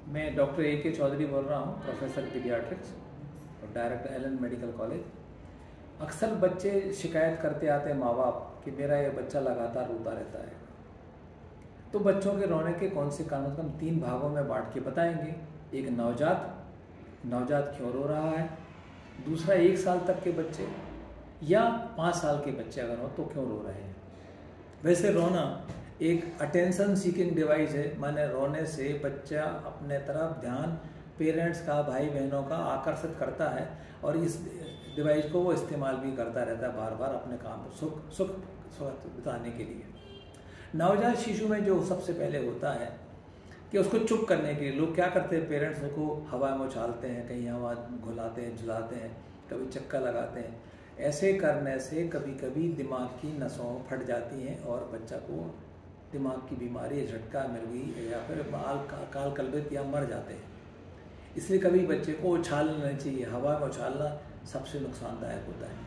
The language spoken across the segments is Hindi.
मैं डॉक्टर A.K. चौधरी बोल रहा हूँ, प्रोफेसर पीडियाट्रिक्स और डायरेक्टर एलन मेडिकल कॉलेज। अक्सर बच्चे शिकायत करते आते हैं माँ बाप कि मेरा ये बच्चा लगातार रोता रहता है। तो बच्चों के रोने के कौन से कारण हम 3 भागों में बांट के बताएंगे। एक नवजात क्यों रो रहा है। दूसरा 1 साल तक के बच्चे या 5 साल के बच्चे अगर हो तो क्यों रो रहे हैं। वैसे रोना एक अटेंशन सीकिंग डिवाइस है, माने रोने से बच्चा अपने तरफ ध्यान पेरेंट्स का, भाई बहनों का आकर्षित करता है और इस डिवाइस को वो इस्तेमाल भी करता रहता है बार बार अपने काम को सुख बिताने के लिए। नवजात शिशु में जो सबसे पहले होता है कि उसको चुप करने के लिए लोग क्या करते हैं, पेरेंट्स उसको हवा में उछालते हैं, कहीं हवा घुलाते हैं, झुलाते हैं, कभी चक्का लगाते हैं। ऐसे करने से कभी कभी दिमाग की नसों फट जाती हैं और बच्चा को दिमाग की बीमारी, झटका मिल गई या फिर काल कलबित या मर जाते हैं। इसलिए कभी बच्चे को उछालना नहीं चाहिए। हवा में उछालना सबसे नुकसानदायक होता है।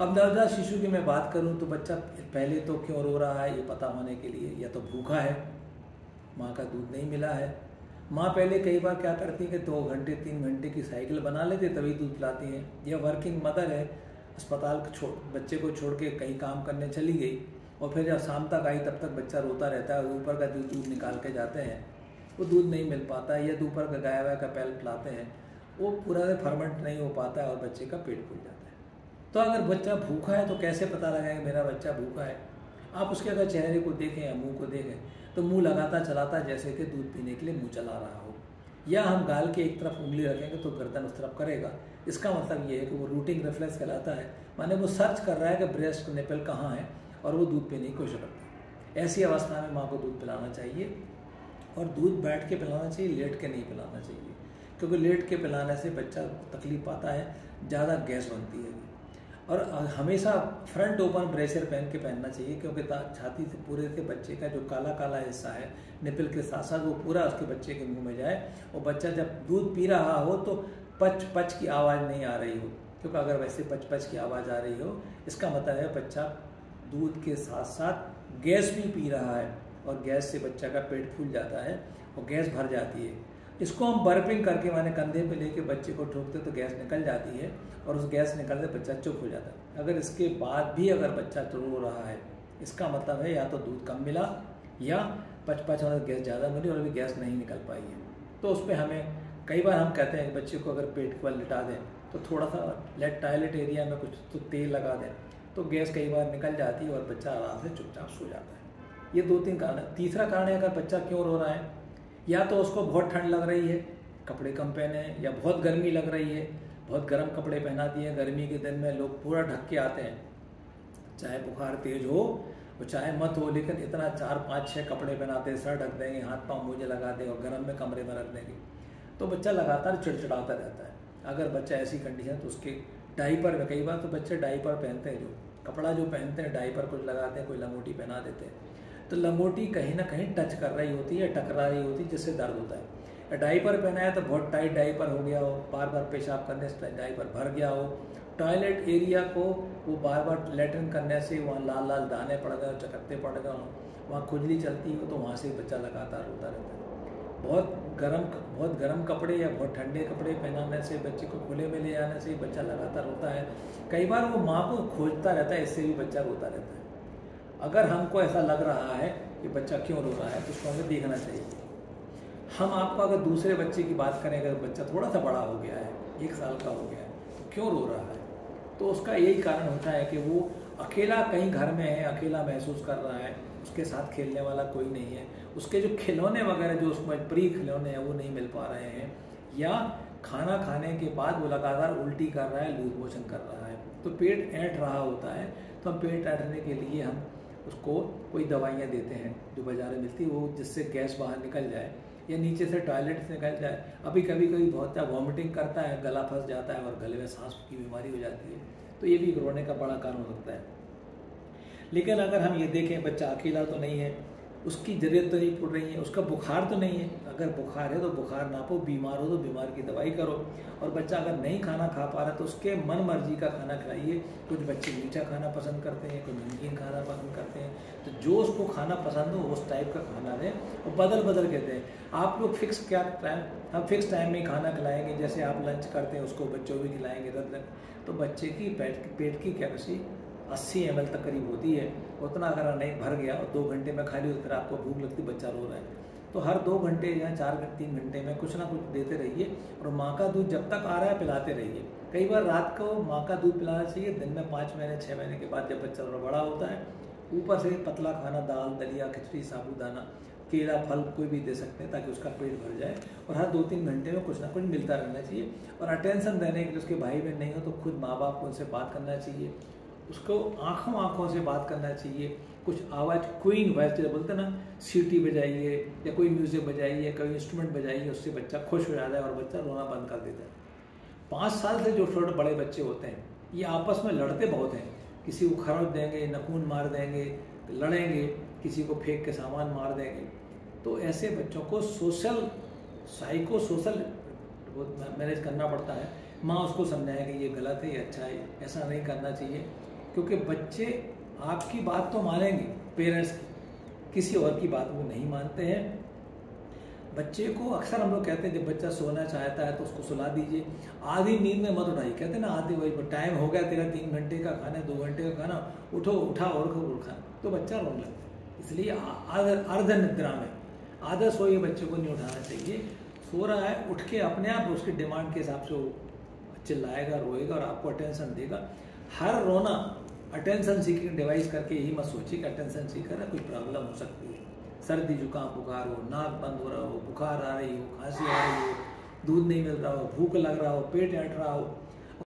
अब नवजात शिशु की मैं बात करूं तो बच्चा पहले तो क्यों रो रहा है ये पता होने के लिए, या तो भूखा है, माँ का दूध नहीं मिला है। माँ पहले कई बार क्या करती है कि 2 घंटे 3 घंटे की साइकिल बना लेते तभी दूध पिलाती है। या वर्किंग मदर है, अस्पताल बच्चे को छोड़ के कहीं काम करने चली गई और फिर जब शाम तक आई तब तक बच्चा रोता रहता है। ऊपर का दूध निकाल के जाते हैं, वो दूध नहीं मिल पाता है, या दोपहर का गाय वाय का पैल पिलाते हैं, वो पूरा फर्मेंट नहीं हो पाता है और बच्चे का पेट फूल जाता है। तो अगर बच्चा भूखा है तो कैसे पता लगाएं कि मेरा बच्चा भूखा है। आप उसके अगर चेहरे को देखें या मुंह को देखें तो मुंह लगाता चलाता जैसे कि दूध पीने के लिए मुंह चला रहा हो, या हम गाल के एक तरफ उंगली रखेंगे तो गर्दन उस तरफ करेगा। इसका मतलब ये है कि वो रूटिंग रिफ्लेक्स कहलाता है, माने वो सर्च कर रहा है कि ब्रेस्ट निपल कहाँ है और वो दूध पीने की कोशिश करता है। ऐसी अवस्था में माँ को दूध पिलाना चाहिए और दूध बैठ के पिलाना चाहिए, लेट के नहीं पिलाना चाहिए, क्योंकि लेट के पिलाने से बच्चा तकलीफ पाता है, ज़्यादा गैस बनती है। और हमेशा फ्रंट ओपन ब्रेसियर पहन के पहनना चाहिए, क्योंकि छाती से पूरे के बच्चे का जो काला काला हिस्सा है निपल के साथ साथ वो पूरा उसके बच्चे के मुंह में जाए और बच्चा जब दूध पी रहा हो तो पच पच की आवाज़ नहीं आ रही हो। क्योंकि अगर वैसे पच पच की आवाज़ आ रही हो इसका मतलब है बच्चा दूध के साथ साथ गैस भी पी रहा है और गैस से बच्चा का पेट फूल जाता है और गैस भर जाती है। इसको हम बर्पिंग करके, माने कंधे पे लेके बच्चे को ठोकते तो गैस निकल जाती है और उस गैस निकलने बच्चा चुप हो जाता है। अगर इसके बाद भी अगर बच्चा रो रहा है इसका मतलब है या तो दूध कम मिला या पच और गैस ज़्यादा मिली और अभी गैस नहीं निकल पाई है। तो उस पर हमें कई बार हम कहते हैं कि बच्चे को अगर पेट पर लिटा दें तो थोड़ा सा टॉयलेट एरिया में कुछ तो तेल लगा दें तो गैस कई बार निकल जाती है और बच्चा आराम से चुपचाप सो जाता है। ये 2-3 कारण है। तीसरा कारण है अगर बच्चा क्यों रो रहा है, या तो उसको बहुत ठंड लग रही है, कपड़े कम पहने हैं, या बहुत गर्मी लग रही है, बहुत गर्म कपड़े पहना दिए। गर्मी के दिन में लोग पूरा ढक के आते हैं, चाहे बुखार तेज हो और चाहे मत हो, लेकिन इतना 4-5-6 कपड़े पहनाते हैं, सर ढक देंगे, हाथ पाँव मोजे लगा देंगे और गर्म में कमरे में रख देंगे। तो बच्चा लगातार चिड़चिड़ाता रहता है। अगर बच्चा ऐसी कंडीशन तो उसके डाइपर में, कई बार तो बच्चे डाइपर पहनते हैं, जो कपड़ा जो पहनते हैं डाइपर कुछ लगाते हैं, कोई लंगोटी पहना देते हैं, तो लंगोटी कहीं ना कहीं टच कर रही होती है, टकरा रही होती है, जिससे दर्द होता है। डाइपर पहना है तो बहुत टाइट डाइपर हो गया हो, बार बार पेशाब करने से डाइपर भर गया हो, टॉयलेट एरिया को वो बार बार लैट्रिन करने से वहाँ लाल लाल दाने पड़ गए, चकत्ते पड़ गए, वहाँ खुजली चलती हो तो वहाँ से बच्चा लगातार रोता रहता है। बहुत गर्म कपड़े या बहुत ठंडे कपड़े पहनाने से, बच्चे को खुले में ले जाने से बच्चा लगातार रोता है। कई बार वो माँ को खोजता रहता है, इससे भी बच्चा रोता रहता है। अगर हमको ऐसा लग रहा है कि बच्चा क्यों रो रहा है तो उसको हमें देखना चाहिए। हम आपको अगर दूसरे बच्चे की बात करें, अगर बच्चा थोड़ा सा बड़ा हो गया है, 1 साल का हो गया है, तो क्यों रो रहा है, तो उसका यही कारण होता है कि वो अकेला कहीं घर में है, अकेला महसूस कर रहा है, उसके साथ खेलने वाला कोई नहीं है, उसके जो खिलौने वगैरह जो उसमें प्री खिलौने हैं वो नहीं मिल पा रहे हैं, या खाना खाने के बाद वो लगातार उल्टी कर रहा है, लूज मोशन कर रहा है, तो पेट ऐंठ रहा होता है। तो हम पेट ऐंठने के लिए हम उसको कोई दवाइयाँ देते हैं जो बाजार में मिलती है, वो जिससे गैस बाहर निकल जाए या नीचे से टॉयलेट से निकल जाए। अभी कभी बहुत ज़्यादा वॉमिटिंग करता है, गला फंस जाता है और गले में सांस की बीमारी हो जाती है, तो ये भी रोने का बड़ा कारण हो सकता है। लेकिन अगर हम ये देखें बच्चा अकेला तो नहीं है, उसकी ज़रूरत तो नहीं पड़ रही है, उसका बुखार तो नहीं है, अगर बुखार है तो बुखार नापो, बीमार हो तो बीमार की दवाई करो। और बच्चा अगर नहीं खाना खा पा रहा तो उसके मन मर्जी का खाना खिलाइए। कुछ बच्चे मीठा खाना पसंद करते हैं, कुछ नमकीन खाना पसंद करते हैं, तो जो उसको खाना पसंद हो उस टाइप का खाना दें और बदल बदल के दें। आप लोग फिक्स क्या टाइम, हम फिक्स टाइम में खाना खिलाएंगे, जैसे आप लंच करते हैं उसको बच्चों भी खिलाएंगे तो बच्चे की पेट की कैपेसिटी 80 ml तक करीब होती है। उतना अगर नहीं भर गया और 2 घंटे में खाली हो, फिर आपको भूख लगती, बच्चा रो रहा है, तो हर 2 घंटे या 3 घंटे में कुछ ना कुछ देते रहिए। और माँ का दूध जब तक आ रहा है पिलाते रहिए। कई बार रात को माँ का दूध पिलाना चाहिए, दिन में 5 महीने 6 महीने के बाद जब बच्चा थोड़ा बड़ा होता है। ऊपर से पतला खाना, दाल दलिया खिचड़ी साबूदाना केला फल कोई भी दे सकते हैं ताकि उसका पेट भर जाए। और हर 2-3 घंटे में कुछ ना कुछ मिलता रहना चाहिए। और अटेंशन देने के लिए उसके भाई बहन नहीं हो तो खुद माँ बाप को उनसे बात करना चाहिए, उसको आँखों से बात करना चाहिए। कुछ आवाज़ क्वीन वॉइस जैसे बोलते हैं ना, सीटी बजाइए या कोई म्यूज़िक बजाइए, कोई इंस्ट्रूमेंट बजाइए, उससे बच्चा खुश हो जाता है और बच्चा रोना बंद कर देता है। 5 साल से जो छोटे बड़े बच्चे होते हैं ये आपस में लड़ते बहुत हैं, किसी को खरोच देंगे, नखून मार देंगे, लड़ेंगे, किसी को फेंक के सामान मार देंगे। तो ऐसे बच्चों को साइको सोशल मैनेज करना पड़ता है। माँ उसको समझाए कि ये गलत है, ये अच्छा है, ऐसा नहीं करना चाहिए। क्योंकि बच्चे आपकी बात तो मानेंगे, पेरेंट्स की, किसी और की बात वो नहीं मानते हैं। बच्चे को अक्सर हम लोग कहते हैं जब बच्चा सोना चाहता है तो उसको सुला दीजिए, आधी नींद में मत उठाइए। कहते हैं ना आधी, वही टाइम हो गया तेरा 3 घंटे का खाना, 2 घंटे का खाना, उठा और खाना, तो बच्चा रोने लगता है। इसलिए अर्ध निद्रा में आधा सोए बच्चे को नहीं उठाना चाहिए। सो रहा है, उठ के अपने आप उसकी डिमांड के हिसाब से वो चिल्लाएगा, रोएगा और आपको अटेंशन देगा। हर रोना अटेंशन सीकिंग डिवाइस करके यही मत सोचिए कि अटेंशन सीकर है, कोई प्रॉब्लम हो सकती है। सर्दी जुकाम बुखार हो, नाक बंद हो रहा हो, बुखार आ रही हो, खांसी आ रही हो, दूध नहीं मिल रहा हो, भूख लग रहा हो, पेट ऐंठ रहा हो,